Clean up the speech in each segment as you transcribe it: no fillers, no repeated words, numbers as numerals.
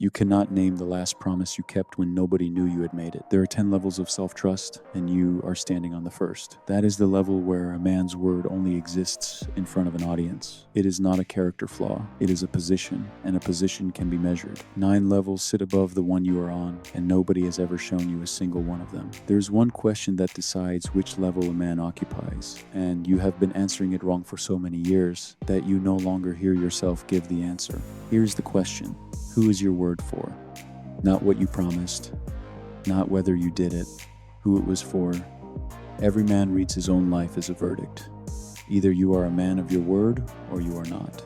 You cannot name the last promise you kept when nobody knew you had made it. There are 10 levels of self-trust, and you are standing on the first. That is the level where a man's word only exists in front of an audience. It is not a character flaw. It is a position, and a position can be measured. 9 levels sit above the one you are on, and nobody has ever shown you a single one of them. There's one question that decides which level a man occupies, and you have been answering it wrong for so many years that you no longer hear yourself give the answer. Here's the question. Who is your word for? Not what you promised, not whether you did it, who it was for. Every man reads his own life as a verdict. Either you are a man of your word or you are not.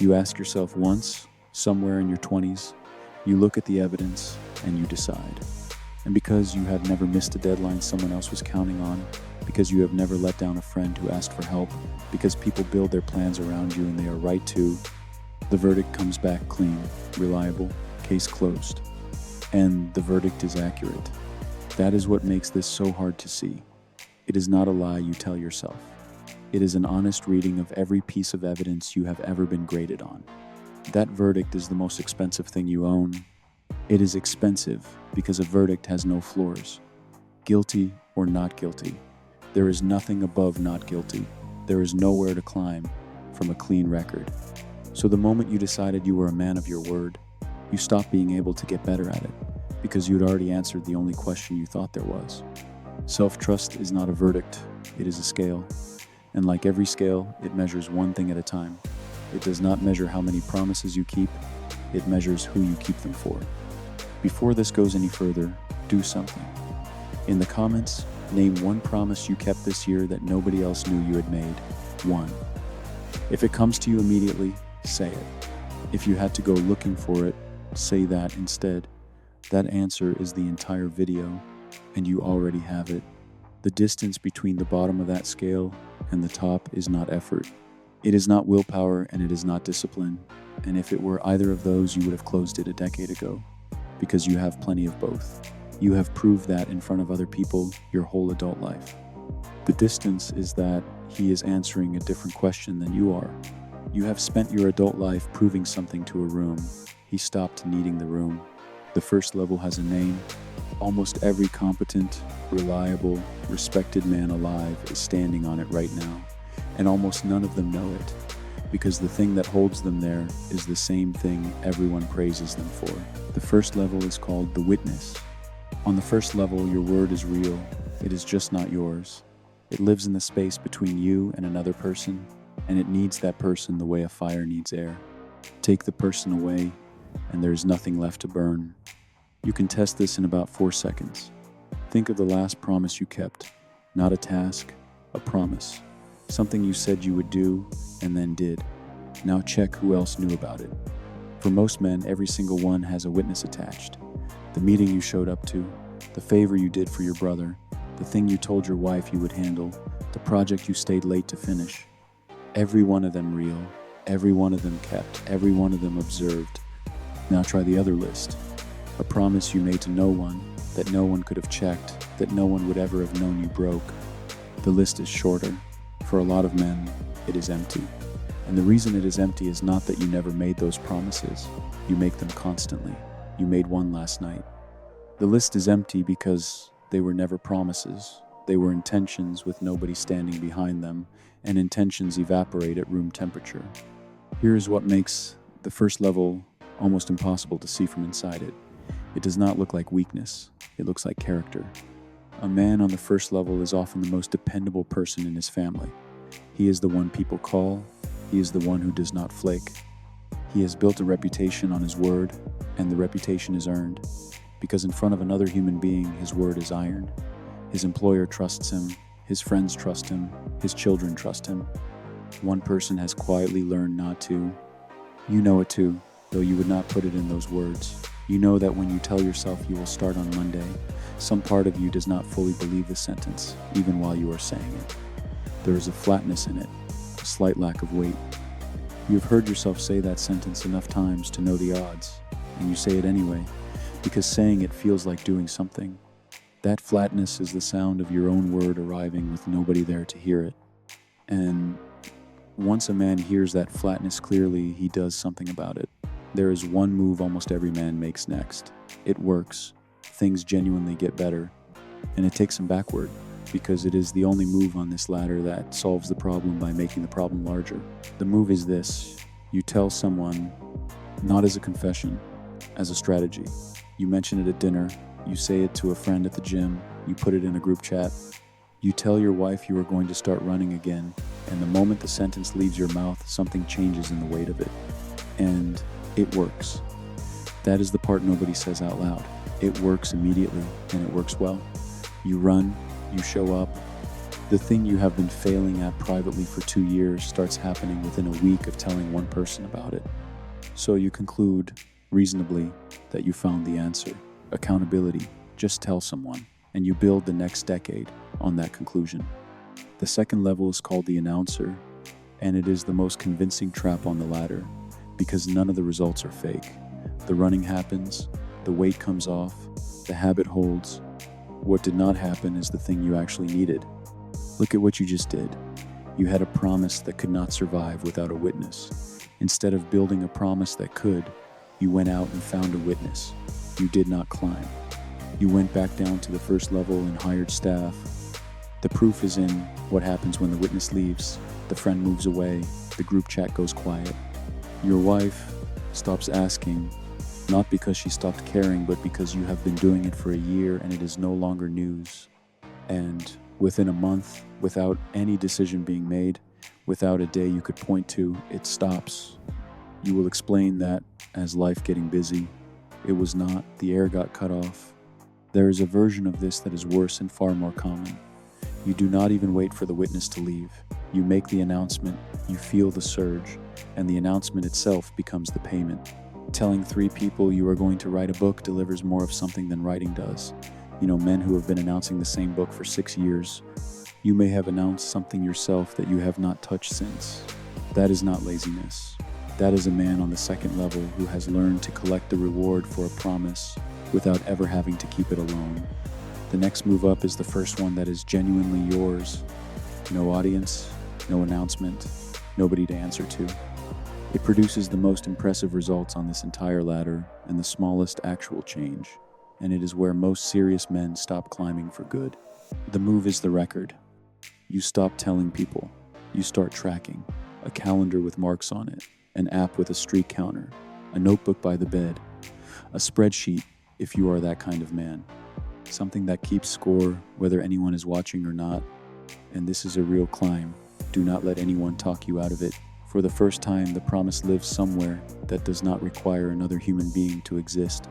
You ask yourself once, somewhere in your 20s, you look at the evidence and you decide. And because you have never missed a deadline someone else was counting on, because you have never let down a friend who asked for help, because people build their plans around you and they are right to, the verdict comes back clean, reliable, case closed. And the verdict is accurate. That is what makes this so hard to see. It is not a lie you tell yourself. It is an honest reading of every piece of evidence you have ever been graded on. That verdict is the most expensive thing you own. It is expensive because a verdict has no floors. Guilty or not guilty. There is nothing above not guilty. There is nowhere to climb from a clean record. So the moment you decided you were a man of your word, you stopped being able to get better at it because you'd already answered the only question you thought there was. Self-trust is not a verdict, it is a scale. And like every scale, it measures one thing at a time. It does not measure how many promises you keep, it measures who you keep them for. Before this goes any further, do something. In the comments, name one promise you kept this year that nobody else knew you had made. One. If it comes to you immediately, say it. If you had to go looking for it, say that instead. That answer is the entire video, and you already have it. The distance between the bottom of that scale and the top is not effort. It is not willpower, and it is not discipline. And if it were either of those, you would have closed it a decade ago, because you have plenty of both. You have proved that in front of other people your whole adult life. The distance is that he is answering a different question than you are. You have spent your adult life proving something to a room. He stopped needing the room. The first level has a name. Almost every competent, reliable, respected man alive is standing on it right now, and almost none of them know it, because the thing that holds them there is the same thing everyone praises them for. The first level is called the witness. On the first level, your word is real. It is just not yours. It lives in the space between you and another person, and it needs that person the way a fire needs air. Take the person away, and there is nothing left to burn. You can test this in about 4 seconds. Think of the last promise you kept. Not a task, a promise. Something you said you would do, and then did. Now check who else knew about it. For most men, every single one has a witness attached. The meeting you showed up to, the favor you did for your brother, the thing you told your wife you would handle, the project you stayed late to finish. Every one of them real, every one of them kept, every one of them observed. Now try the other list. A promise you made to no one, that no one could have checked, that no one would ever have known you broke. The list is shorter. For a lot of men, it is empty. And the reason it is empty is not that you never made those promises. You make them constantly. You made one last night. The list is empty because they were never promises. They were intentions with nobody standing behind them, and intentions evaporate at room temperature. Here is what makes the first level almost impossible to see from inside it. It does not look like weakness. It looks like character. A man on the first level is often the most dependable person in his family. He is the one people call. He is the one who does not flake. He has built a reputation on his word, and the reputation is earned, because in front of another human being, his word is iron. His employer trusts him, his friends trust him, his children trust him. One person has quietly learned not to. You know it too, though you would not put it in those words. You know that when you tell yourself you will start on Monday, some part of you does not fully believe the sentence, even while you are saying it. There is a flatness in it, a slight lack of weight. You have heard yourself say that sentence enough times to know the odds, and you say it anyway, because saying it feels like doing something. That flatness is the sound of your own word arriving with nobody there to hear it. And once a man hears that flatness clearly, he does something about it. There is one move almost every man makes next. It works, things genuinely get better, and it takes him backward, because it is the only move on this ladder that solves the problem by making the problem larger. The move is this: you tell someone, not as a confession, as a strategy. You mention it at dinner, you say it to a friend at the gym, you put it in a group chat. You tell your wife you are going to start running again, and the moment the sentence leaves your mouth, something changes in the weight of it. And it works. That is the part nobody says out loud. It works immediately, and it works well. You run, you show up. The thing you have been failing at privately for 2 years starts happening within a week of telling one person about it. So you conclude, reasonably, that you found the answer. Accountability. Just tell someone, and you build the next decade on that conclusion. The second level is called the announcer, and it is the most convincing trap on the ladder, because none of the results are fake. The running happens, the weight comes off, the habit holds. What did not happen is the thing you actually needed. Look at what you just did. You had a promise that could not survive without a witness. Instead of building a promise that could, you went out and found a witness. You did not climb. You went back down to the first level and hired staff. The proof is in what happens when the witness leaves. The friend moves away. The group chat goes quiet. Your wife stops asking, not because she stopped caring, but because you have been doing it for a year and it is no longer news. And within a month, without any decision being made, without a day you could point to, it stops. You will explain that as life getting busy. It was not. The air got cut off. There is a version of this that is worse and far more common. You do not even wait for the witness to leave. You make the announcement, you feel the surge, and the announcement itself becomes the payment. Telling 3 people you are going to write a book delivers more of something than writing does. You know, men who have been announcing the same book for 6 years. You may have announced something yourself that you have not touched since. That is not laziness. That is a man on the second level who has learned to collect the reward for a promise without ever having to keep it alone. The next move up is the first one that is genuinely yours. No audience, no announcement, nobody to answer to. It produces the most impressive results on this entire ladder and the smallest actual change, and it is where most serious men stop climbing for good. The move is the record. You stop telling people. You start tracking. A calendar with marks on it, an app with a streak counter, a notebook by the bed, a spreadsheet if you are that kind of man. Something that keeps score whether anyone is watching or not. And this is a real climb. Do not let anyone talk you out of it. For the first time, the promise lives somewhere that does not require another human being to exist.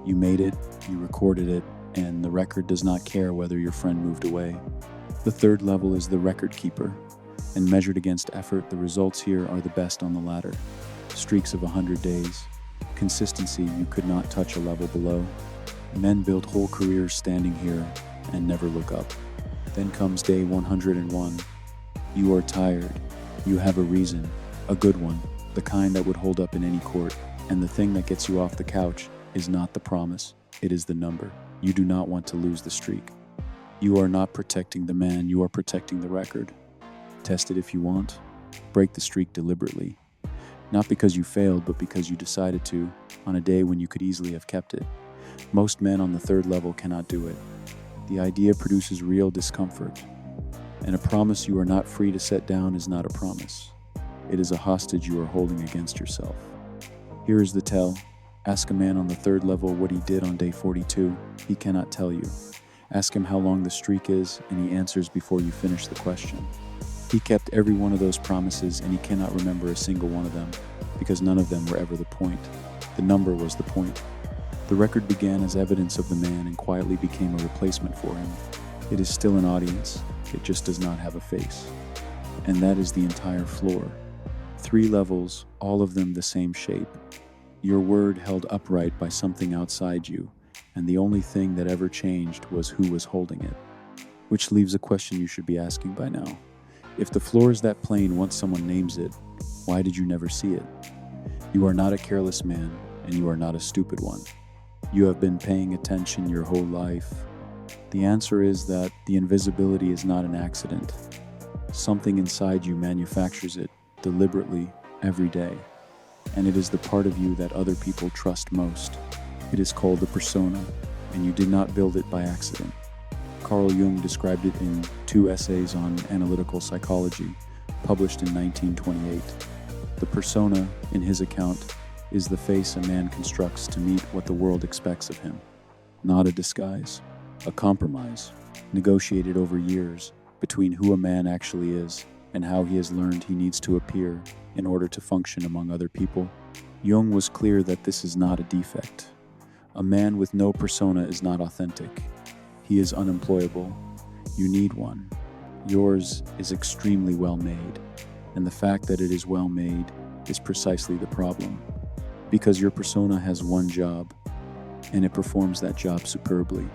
You made it, you recorded it, and the record does not care whether your friend moved away. The third level is the record keeper, and measured against effort, the results here are the best on the ladder. Streaks of 100 days. Consistency you could not touch a level below. Men build whole careers standing here and never look up. Then comes day 101. You are tired. You have a reason, a good one, the kind that would hold up in any court. And the thing that gets you off the couch is not the promise, it is the number. You do not want to lose the streak. You are not protecting the man, you are protecting the record. Test it if you want. Break the streak deliberately. Not because you failed, but because you decided to, on a day when you could easily have kept it. Most men on the third level cannot do it. The idea produces real discomfort. And a promise you are not free to set down is not a promise. It is a hostage you are holding against yourself. Here is the tell. Ask a man on the third level what he did on day 42. He cannot tell you. Ask him how long the streak is, and he answers before you finish the question. He kept every one of those promises, and he cannot remember a single one of them, because none of them were ever the point. The number was the point. The record began as evidence of the man and quietly became a replacement for him. It is still an audience, it just does not have a face. And that is the entire floor. 3 levels, all of them the same shape. Your word held upright by something outside you, and the only thing that ever changed was who was holding it. Which leaves a question you should be asking by now. If the floor is that plain once someone names it, why did you never see it? You are not a careless man, and you are not a stupid one. You have been paying attention your whole life. The answer is that the invisibility is not an accident. Something inside you manufactures it deliberately every day. and it is the part of you that other people trust most. It is called the persona, and you did not build it by accident. Carl Jung described it in 2 essays on analytical psychology, published in 1928. The persona, in his account, is the face a man constructs to meet what the world expects of him. Not a disguise, a compromise, negotiated over years between who a man actually is and how he has learned he needs to appear in order to function among other people. Jung was clear that this is not a defect. A man with no persona is not authentic. He is unemployable. You need one. Yours is extremely well made, and the fact that it is well made is precisely the problem. Because your persona has one job, and it performs that job superbly.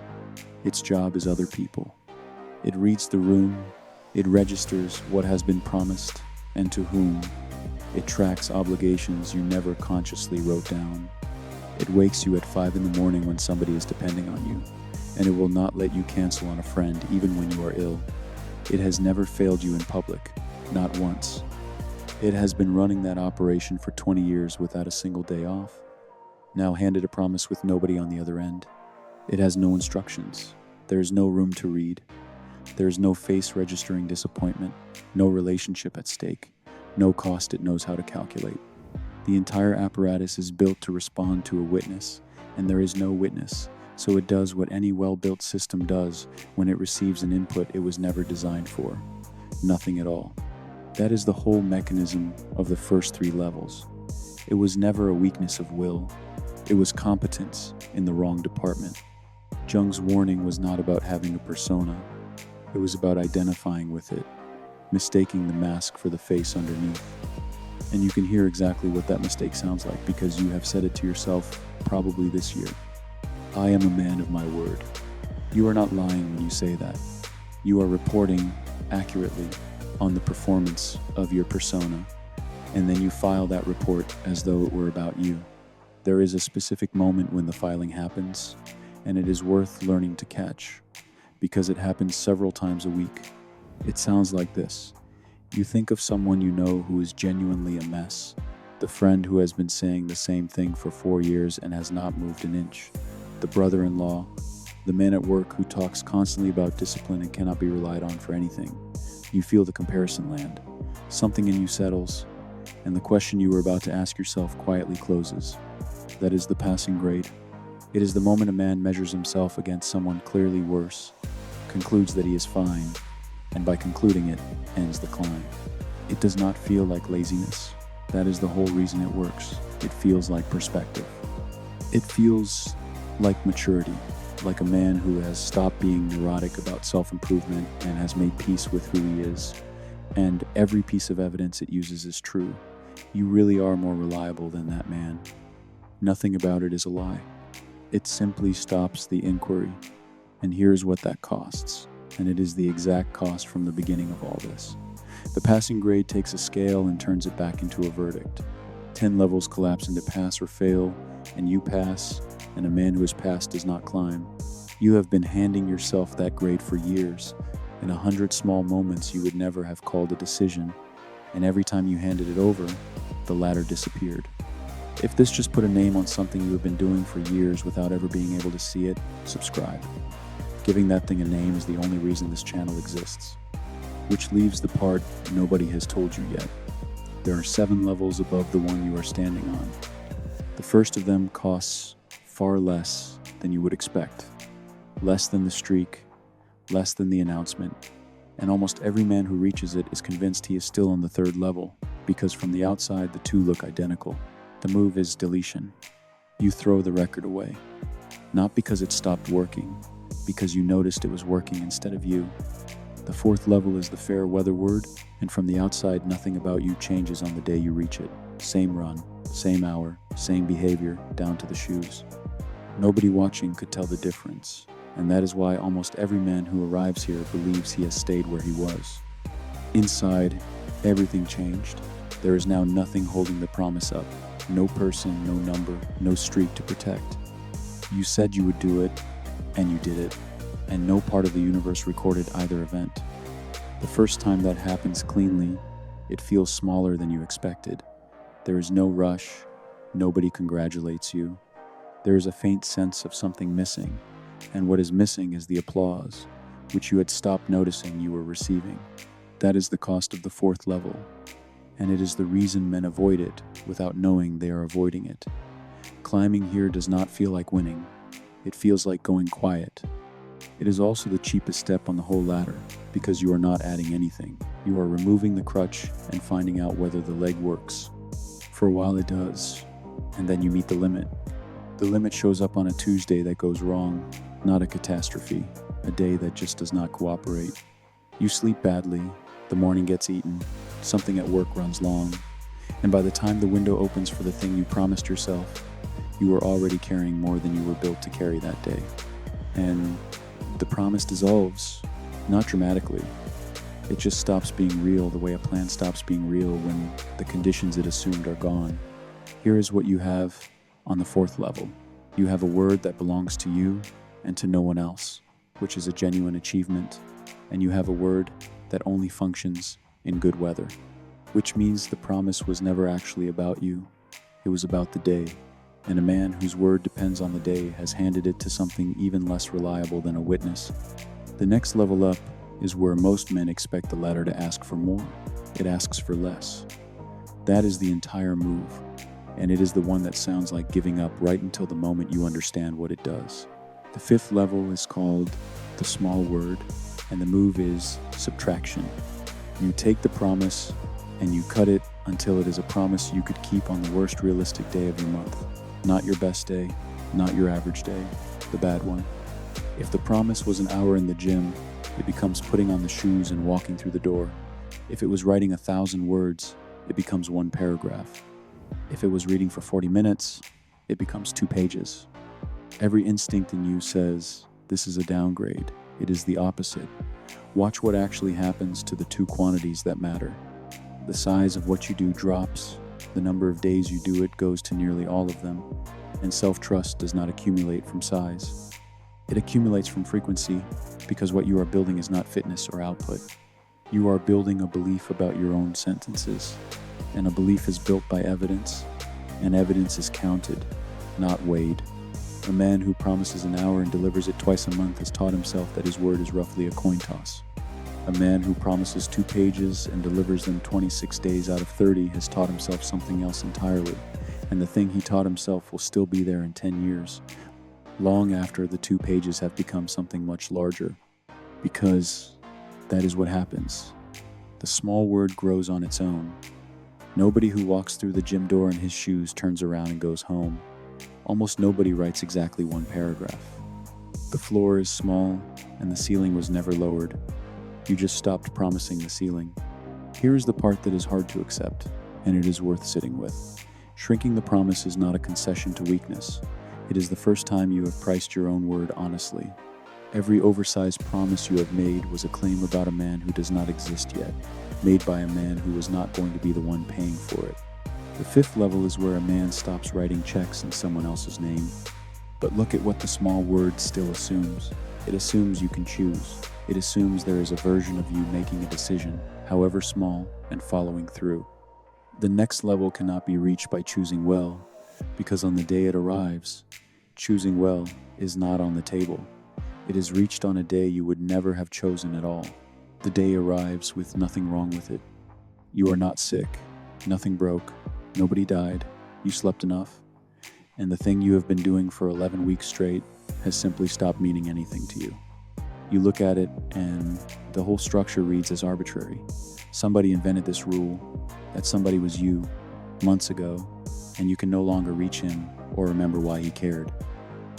Its job is other people. It reads the room, it registers what has been promised and to whom. It tracks obligations you never consciously wrote down. It wakes you at 5 in the morning when somebody is depending on you, and it will not let you cancel on a friend even when you are ill. It has never failed you in public, not once. It has been running that operation for 20 years without a single day off. Now handed a promise with nobody on the other end. It has no instructions. There is no room to read. There is no face registering disappointment, no relationship at stake, no cost it knows how to calculate. The entire apparatus is built to respond to a witness, and there is no witness, so it does what any well-built system does when it receives an input it was never designed for. Nothing at all. That is the whole mechanism of the first 3 levels. It was never a weakness of will. It was competence in the wrong department. Jung's warning was not about having a persona. It was about identifying with it, mistaking the mask for the face underneath. And you can hear exactly what that mistake sounds like because you have said it to yourself probably this year. I am a man of my word. You are not lying when you say that. You are reporting accurately on the performance of your persona, and then you file that report as though it were about you. There is a specific moment when the filing happens, and it is worth learning to catch, because it happens several times a week. It sounds like this. You think of someone you know who is genuinely a mess, the friend who has been saying the same thing for 4 years and has not moved an inch, the brother-in-law, the man at work who talks constantly about discipline and cannot be relied on for anything. You feel the comparison land. Something in you settles, and the question you were about to ask yourself quietly closes. That is the passing grade. It is the moment a man measures himself against someone clearly worse, concludes that he is fine, and by concluding it, ends the climb. It does not feel like laziness. That is the whole reason it works. It feels like perspective. It feels like maturity, like a man who has stopped being neurotic about self-improvement and has made peace with who he is. And every piece of evidence it uses is true. You really are more reliable than that man. Nothing about it is a lie. It simply stops the inquiry. And here's what that costs. And it is the exact cost from the beginning of all this. The passing grade takes a scale and turns it back into a verdict. 10 levels collapse into pass or fail, and you pass, and a man who has passed does not climb. You have been handing yourself that grade for years. In 100 small moments you would never have called a decision, and every time you handed it over, the ladder disappeared. If this just put a name on something you have been doing for years without ever being able to see it, subscribe. Giving that thing a name is the only reason this channel exists. Which leaves the part nobody has told you yet. There are 7 levels above the one you are standing on. The first of them costs far less than you would expect. Less than the streak, less than the announcement. And almost every man who reaches it is convinced he is still on the 3rd level, because from the outside the two look identical. The move is deletion. You throw the record away. Not because it stopped working, because you noticed it was working instead of you. The 4th level is the fair weather word, and from the outside nothing about you changes on the day you reach it. Same run, same hour, same behavior, down to the shoes. Nobody watching could tell the difference, and that is why almost every man who arrives here believes he has stayed where he was. Inside, everything changed. There is now nothing holding the promise up. No person, no number, no streak to protect. You said you would do it, and you did it, and no part of the universe recorded either event. The first time that happens cleanly, it feels smaller than you expected. There is no rush. Nobody congratulates you. There is a faint sense of something missing, and what is missing is the applause, which you had stopped noticing you were receiving. That is the cost of the fourth level, and it is the reason men avoid it without knowing they are avoiding it. Climbing here does not feel like winning. It feels like going quiet. It is also the cheapest step on the whole ladder, because you are not adding anything. You are removing the crutch and finding out whether the leg works. For a while it does, and then you meet the limit. The limit shows up on a Tuesday that goes wrong, not a catastrophe, a day that just does not cooperate. You sleep badly, the morning gets eaten, something at work runs long, and by the time the window opens for the thing you promised yourself, you are already carrying more than you were built to carry that day. And the promise dissolves, not dramatically. It just stops being real the way a plan stops being real when the conditions it assumed are gone. Here is what you have on the fourth level. You have a word that belongs to you and to no one else, which is a genuine achievement. And you have a word that only functions in good weather, which means the promise was never actually about you. It was about the day. And a man whose word depends on the day has handed it to something even less reliable than a witness. The next level up is where most men expect the ladder to ask for more. It asks for less. That is the entire move, and it is the one that sounds like giving up right until the moment you understand what it does. The fifth level is called the small word, and the move is subtraction. You take the promise and you cut it until it is a promise you could keep on the worst realistic day of your month. Not your best day, not your average day, the bad one. If the promise was an hour in the gym, it becomes putting on the shoes and walking through the door. If it was writing 1,000 words, it becomes one paragraph. If it was reading for 40 minutes, it becomes 2 pages. Every instinct in you says, this is a downgrade. It is the opposite. Watch what actually happens to the 2 quantities that matter. The size of what you do drops, the number of days you do it goes to nearly all of them, and self-trust does not accumulate from size. It accumulates from frequency, because what you are building is not fitness or output. You are building a belief about your own sentences, and a belief is built by evidence, and evidence is counted, not weighed. A man who promises an hour and delivers it twice a month has taught himself that his word is roughly a coin toss. A man who promises 2 pages and delivers them 26 days out of 30 has taught himself something else entirely, and the thing he taught himself will still be there in 10 years, long after the 2 pages have become something much larger. Because that is what happens. The small word grows on its own. Nobody who walks through the gym door in his shoes turns around and goes home. Almost nobody writes exactly 1 paragraph. The floor is small, and the ceiling was never lowered. You just stopped promising the ceiling. Here is the part that is hard to accept, and it is worth sitting with. Shrinking the promise is not a concession to weakness. It is the first time you have priced your own word honestly. Every oversized promise you have made was a claim about a man who does not exist yet, made by a man who was not going to be the one paying for it. The 5th level is where a man stops writing checks in someone else's name. But look at what the small word still assumes. It assumes you can choose. It assumes there is a version of you making a decision, however small, and following through. The next level cannot be reached by choosing well, because on the day it arrives, choosing well is not on the table. It is reached on a day you would never have chosen at all. The day arrives with nothing wrong with it. You are not sick, nothing broke, nobody died, you slept enough, and the thing you have been doing for 11 weeks straight has simply stopped meaning anything to you. You look at it and the whole structure reads as arbitrary. Somebody invented this rule, that somebody was you, months ago, and you can no longer reach him or remember why he cared.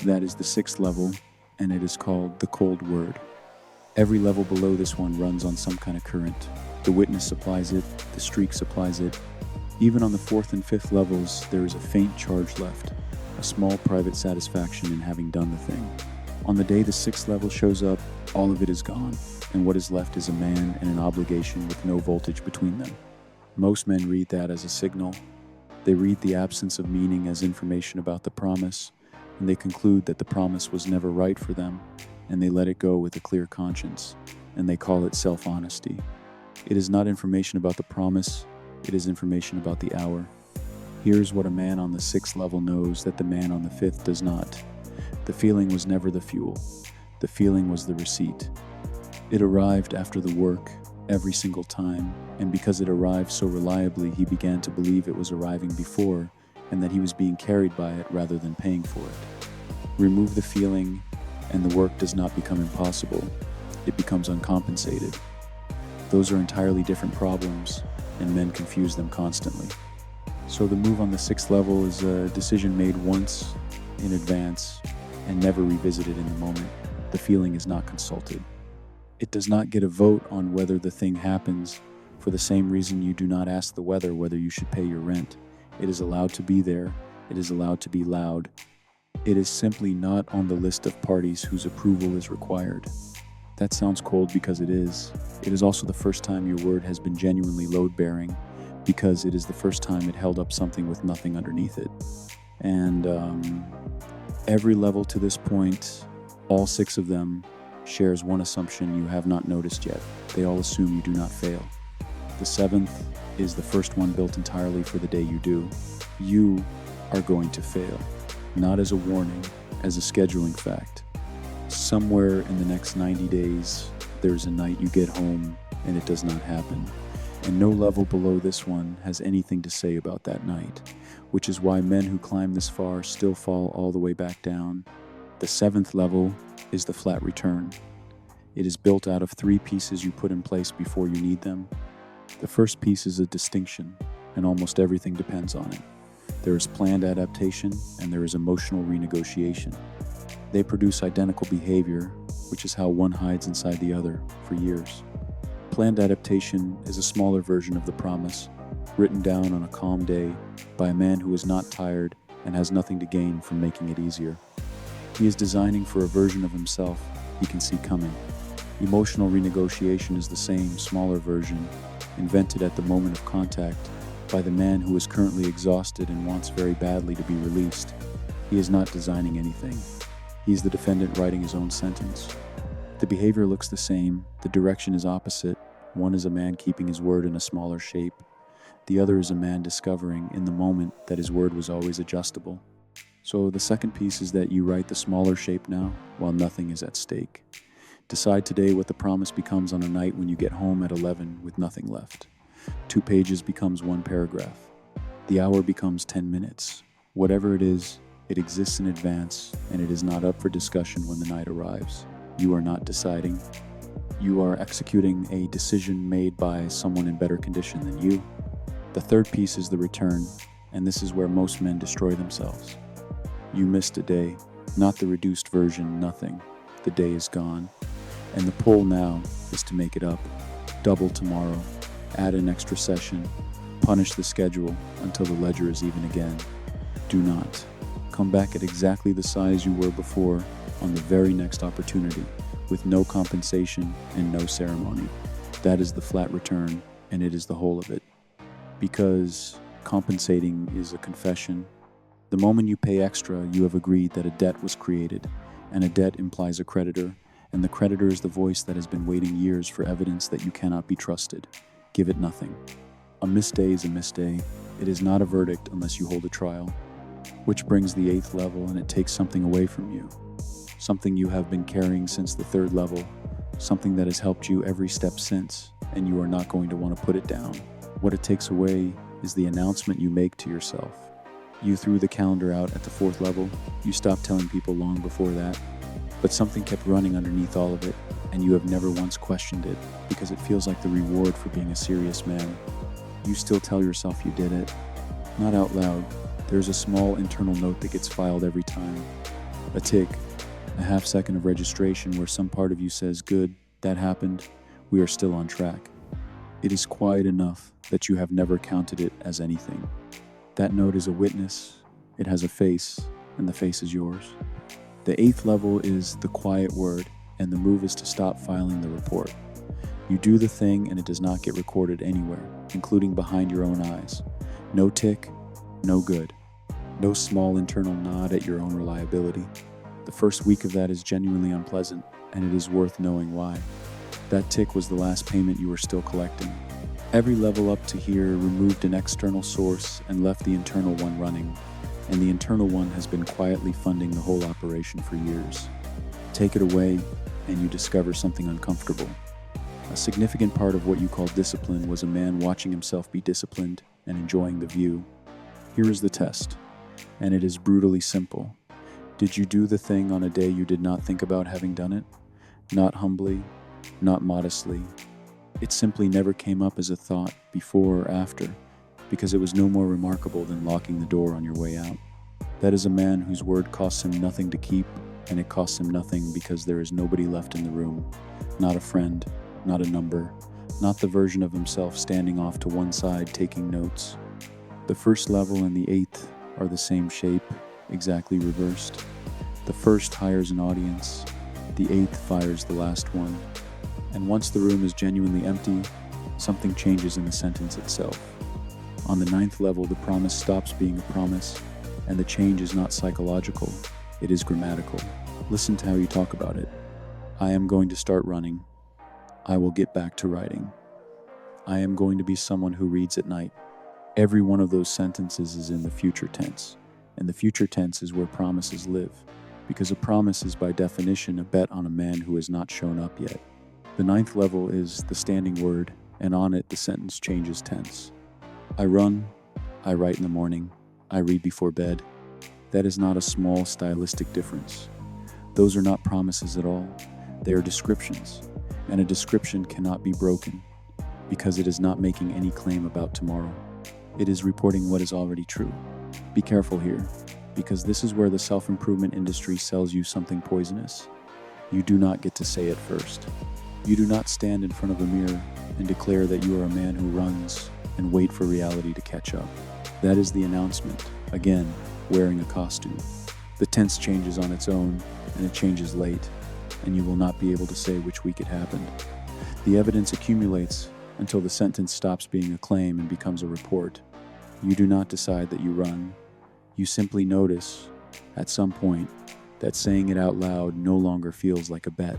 That is the 6th level, and it is called the cold word. Every level below this one runs on some kind of current. The witness supplies it, the streak supplies it. Even on the 4th and 5th levels, there is a faint charge left, a small private satisfaction in having done the thing. On the day the 6th level shows up, all of it is gone, and what is left is a man and an obligation with no voltage between them. Most men read that as a signal. They read the absence of meaning as information about the promise, and they conclude that the promise was never right for them, and they let it go with a clear conscience, and they call it self-honesty. It is not information about the promise, it is information about the hour. Here's what a man on the sixth level knows that the man on the fifth does not. The feeling was never the fuel. The feeling was the receipt. It arrived after the work, every single time, and because it arrived so reliably, he began to believe it was arriving before, and that he was being carried by it rather than paying for it. Remove the feeling, and the work does not become impossible. It becomes uncompensated. Those are entirely different problems, and men confuse them constantly. So the move on the sixth level is a decision made once, in advance, and never revisited in the moment. The feeling is not consulted. It does not get a vote on whether the thing happens, for the same reason you do not ask the weather whether you should pay your rent. It is allowed to be there. It is allowed to be loud. It is simply not on the list of parties whose approval is required. That sounds cold because it is. It is also the first time your word has been genuinely load-bearing, because it is the first time it held up something with nothing underneath it. And every level to this point, all six of them, shares one assumption you have not noticed yet. They all assume you do not fail. The seventh is the first one built entirely for the day you do. You are going to fail, not as a warning, as a scheduling fact. Somewhere in the next 90 days, there's a night you get home and it does not happen. And no level below this one has anything to say about that night, which is why men who climb this far still fall all the way back down. The seventh level is the flat return. It is built out of three pieces you put in place before you need them. The first piece is a distinction, and almost everything depends on it. There is planned adaptation, and there is emotional renegotiation. They produce identical behavior, which is how one hides inside the other for years. Planned adaptation is a smaller version of the promise, written down on a calm day by a man who is not tired and has nothing to gain from making it easier. He is designing for a version of himself he can see coming. Emotional renegotiation is the same, smaller version, invented at the moment of contact by the man who is currently exhausted and wants very badly to be released. He is not designing anything. He is the defendant writing his own sentence. The behavior looks the same, the direction is opposite. One is a man keeping his word in a smaller shape. The other is a man discovering in the moment that his word was always adjustable. So the second piece is that you write the smaller shape now, while nothing is at stake. Decide today what the promise becomes on a night when you get home at 11 with nothing left. 2 pages becomes 1 paragraph. The hour becomes 10 minutes. Whatever it is, it exists in advance, and it is not up for discussion when the night arrives. You are not deciding. You are executing a decision made by someone in better condition than you. The third piece is the return, and this is where most men destroy themselves. You missed a day, not the reduced version, nothing. The day is gone. And the pull now is to make it up. Double tomorrow. Add an extra session. Punish the schedule until the ledger is even again. Do not. Come back at exactly the size you were before on the very next opportunity, with no compensation and no ceremony. That is the flat return, and it is the whole of it. Because compensating is a confession. The moment you pay extra, you have agreed that a debt was created, and a debt implies a creditor, and the creditor is the voice that has been waiting years for evidence that you cannot be trusted. Give it nothing. A missed day is a missed day. It is not a verdict unless you hold a trial. Which brings the 8th level, and it takes something away from you. Something you have been carrying since the 3rd level. Something that has helped you every step since, and you are not going to want to put it down. What it takes away is the announcement you make to yourself. You threw the calendar out at the 4th level. You stopped telling people long before that. But something kept running underneath all of it, and you have never once questioned it, because it feels like the reward for being a serious man. You still tell yourself you did it. Not out loud. There's a small internal note that gets filed every time. A tick, a half second of registration where some part of you says, good, that happened, we are still on track. It is quiet enough that you have never counted it as anything. That note is a witness, it has a face, and the face is yours. The 8th level is the quiet word, and the move is to stop filing the report. You do the thing and it does not get recorded anywhere, including behind your own eyes. No tick, no good. No small internal nod at your own reliability. The first week of that is genuinely unpleasant, and it is worth knowing why. That tick was the last payment you were still collecting. Every level up to here removed an external source and left the internal one running, and the internal one has been quietly funding the whole operation for years. Take it away, and you discover something uncomfortable. A significant part of what you call discipline was a man watching himself be disciplined and enjoying the view. Here is the test, and it is brutally simple. Did you do the thing on a day you did not think about having done it? Not humbly, not modestly. It simply never came up as a thought before or after, because it was no more remarkable than locking the door on your way out. That is a man whose word costs him nothing to keep, and it costs him nothing because there is nobody left in the room. Not a friend, not a number, not the version of himself standing off to one side taking notes. The first level and the eighth are the same shape, exactly reversed. The first hires an audience, the eighth fires the last one. And once the room is genuinely empty, something changes in the sentence itself. On the ninth level, the promise stops being a promise, and the change is not psychological, it is grammatical. Listen to how you talk about it. I am going to start running. I will get back to writing. I am going to be someone who reads at night. Every one of those sentences is in the future tense, and the future tense is where promises live, because a promise is by definition a bet on a man who has not shown up yet. The ninth level is the standing word, and on it the sentence changes tense. I run, I write in the morning, I read before bed. That is not a small stylistic difference. Those are not promises at all. They are descriptions, and a description cannot be broken, because it is not making any claim about tomorrow. It is reporting what is already true. Be careful here, because this is where the self-improvement industry sells you something poisonous. You do not get to say it first. You do not stand in front of a mirror and declare that you are a man who runs and wait for reality to catch up. That is the announcement, again, wearing a costume. The tense changes on its own, and it changes late, and you will not be able to say which week it happened. The evidence accumulates until the sentence stops being a claim and becomes a report. You do not decide that you run. You simply notice, at some point, that saying it out loud no longer feels like a bet.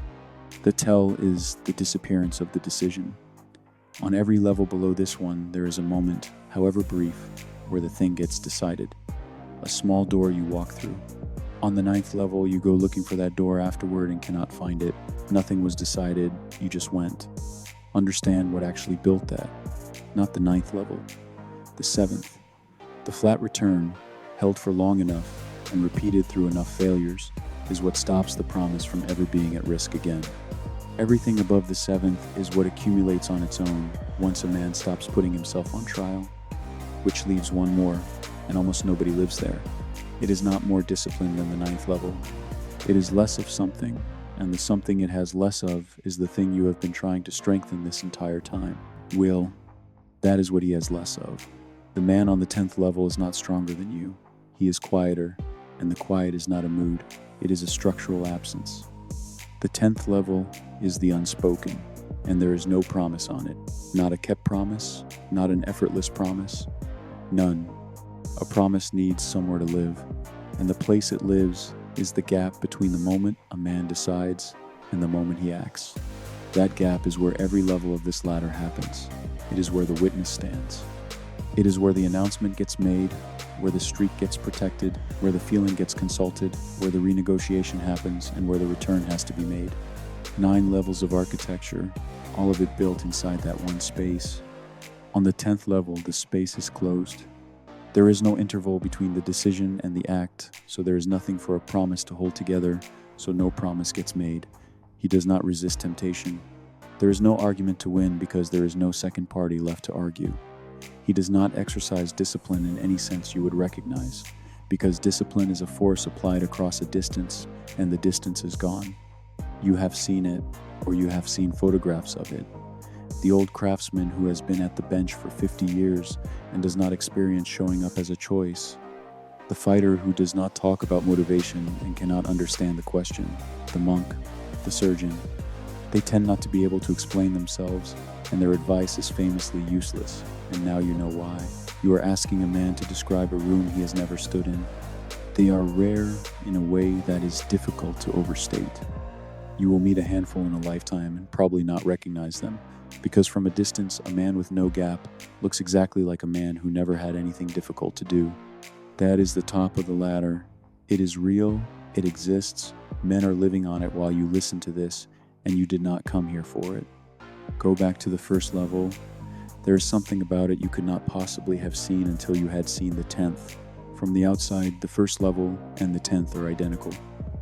The tell is the disappearance of the decision. On every level below this one, there is a moment, however brief, where the thing gets decided. A small door you walk through. On the ninth level, you go looking for that door afterward and cannot find it. Nothing was decided, you just went. Understand what actually built that. Not the ninth level. The seventh. The flat return, held for long enough and repeated through enough failures, is what stops the promise from ever being at risk again. Everything above the seventh is what accumulates on its own once a man stops putting himself on trial, which leaves one more, and almost nobody lives there. It is not more disciplined than the ninth level. It is less of something, and the something it has less of is the thing you have been trying to strengthen this entire time. Will. That is what he has less of. The man on the 10th level is not stronger than you. He is quieter, and the quiet is not a mood. It is a structural absence. The 10th level is the unspoken, and there is no promise on it. Not a kept promise, not an effortless promise. None. A promise needs somewhere to live, and the place it lives is the gap between the moment a man decides and the moment he acts. That gap is where every level of this ladder happens. It is where the witness stands. It is where the announcement gets made, where the streak gets protected, where the feeling gets consulted, where the renegotiation happens, and where the return has to be made. 9 levels of architecture, all of it built inside that one space. On the 10th level, the space is closed. There is no interval between the decision and the act, so there is nothing for a promise to hold together, so no promise gets made. He does not resist temptation. There is no argument to win because there is no second party left to argue. He does not exercise discipline in any sense you would recognize, because discipline is a force applied across a distance, and the distance is gone. You have seen it, or you have seen photographs of it. The old craftsman who has been at the bench for 50 years and does not experience showing up as a choice. The fighter who does not talk about motivation and cannot understand the question. The monk, the surgeon. They tend not to be able to explain themselves, and their advice is famously useless, and now you know why. You are asking a man to describe a room he has never stood in. They are rare in a way that is difficult to overstate. You will meet a handful in a lifetime and probably not recognize them, because from a distance, a man with no gap looks exactly like a man who never had anything difficult to do. That is the top of the ladder. It is real, it exists, men are living on it while you listen to this, and you did not come here for it. Go back to the first level. There is something about it you could not possibly have seen until you had seen the 10th. From the outside, the first level and the 10th are identical.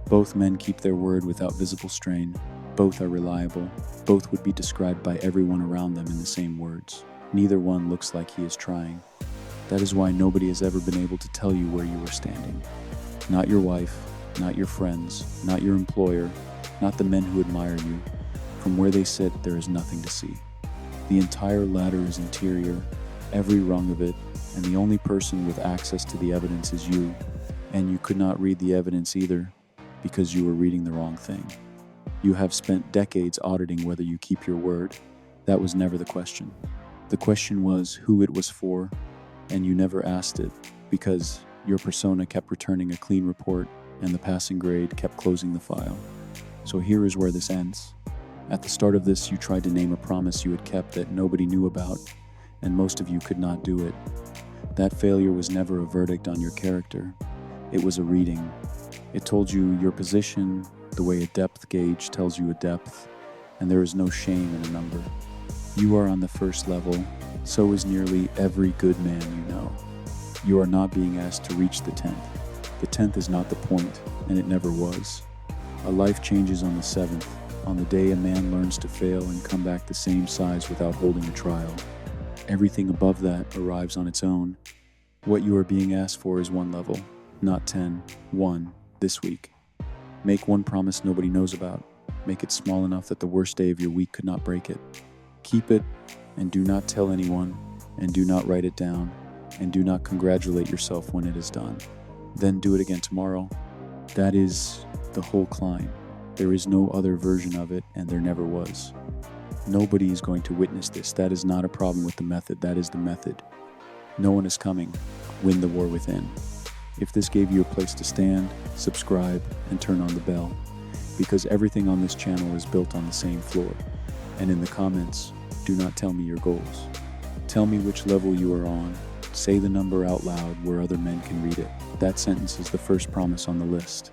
Both men keep their word without visible strain. Both are reliable. Both would be described by everyone around them in the same words. Neither one looks like he is trying. That is why nobody has ever been able to tell you where you are standing. Not your wife, not your friends, not your employer, not the men who admire you. From where they sit, there is nothing to see. The entire ladder is interior, every rung of it, and the only person with access to the evidence is you. And you could not read the evidence either, because you were reading the wrong thing. You have spent decades auditing whether you keep your word. That was never the question. The question was who it was for, and you never asked it, because your persona kept returning a clean report, and the passing grade kept closing the file. So here is where this ends. At the start of this, you tried to name a promise you had kept that nobody knew about, and most of you could not do it. That failure was never a verdict on your character. It was a reading. It told you your position, the way a depth gauge tells you a depth, and there is no shame in a number. You are on the first level, so is nearly every good man you know. You are not being asked to reach the 10th. The 10th is not the point, and it never was. A life changes on the 7th, on the day a man learns to fail and come back the same size without holding a trial. Everything above that arrives on its own. What you are being asked for is one level, not 10, one, this week. Make one promise nobody knows about. Make it small enough that the worst day of your week could not break it. Keep it, and do not tell anyone, and do not write it down, and do not congratulate yourself when it is done. Then do it again tomorrow. That is the whole climb. There is no other version of it, and there never was. Nobody is going to witness this. That is not a problem with the method. That is the method. No one is coming. Win the war within. If this gave you a place to stand, subscribe and turn on the bell, because everything on this channel is built on the same floor. And in the comments, do not tell me your goals. Tell me which level you are on. Say the number out loud where other men can read it. That sentence is the first promise on the list.